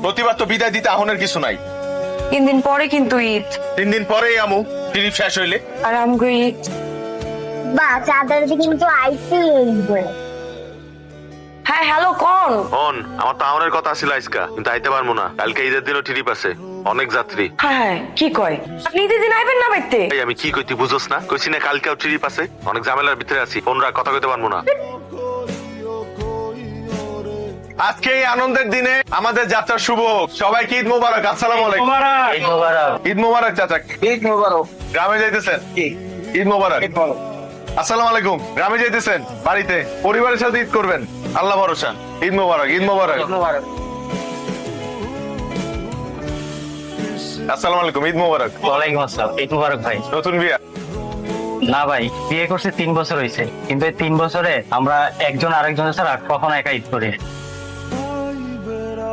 প্রতিবার তো বিদায় দিতে আহনের কিছু নাই। 3 দিন পরে কিন্তু ঈদ। 3 দিন পরেই আমু ট্রিপ শেষ হইলে। আর আমগো ঈদ। বা চাঁদের দিকে কিন্তু আইসি হ্যাঁ হ্যালো কোন? আমার তো আহনের কথা ছিল আজকা, কিন্তু আইতে পারবো না। কালকে ঈদের দিনও ট্রিপ আছে, অনেক যাত্রী। হ্যাঁ কি কয়? আপনি ঈদের দিন আইবেন না বাইতে? এই আমি কি কইতি বুঝোস না? কইছি না কালকেও ট্রিপ আছে, অনেক ঝামেলার ভিতরে আছি, ফোনরা কথা কইতে পারবো না। আজকে এই আনন্দের দিনে আমাদের যাত্রা শুভ হোক। সবাইকে ঈদ মোবারক। আসসালামু আলাইকুম। ঈদ মোবারক চাচা। ঈদ মোবারক। গ্রামে যাইতেছেন? ঈদ মোবারক। আসসালামু আলাইকুম। গ্রামে যাইতেছেন? বাড়িতে পরিবারের সাথে ঈদ করবেন? আল্লাহ ভরসা। ঈদ মোবারক। ঈদ মোবারক। আসসালামু আলাইকুম। ঈদ মোবারক। ওয়ালাইকুম আসসালাম। ঈদ মোবারক ভাই। নতুন বিয়া? না ভাই, বিয়ে করছে 3 বছর হয়েছে, কিন্তু এই 3 বছরে আমরা একজন আরেকজনের ছাড়া কখনো একা ঈদ করি।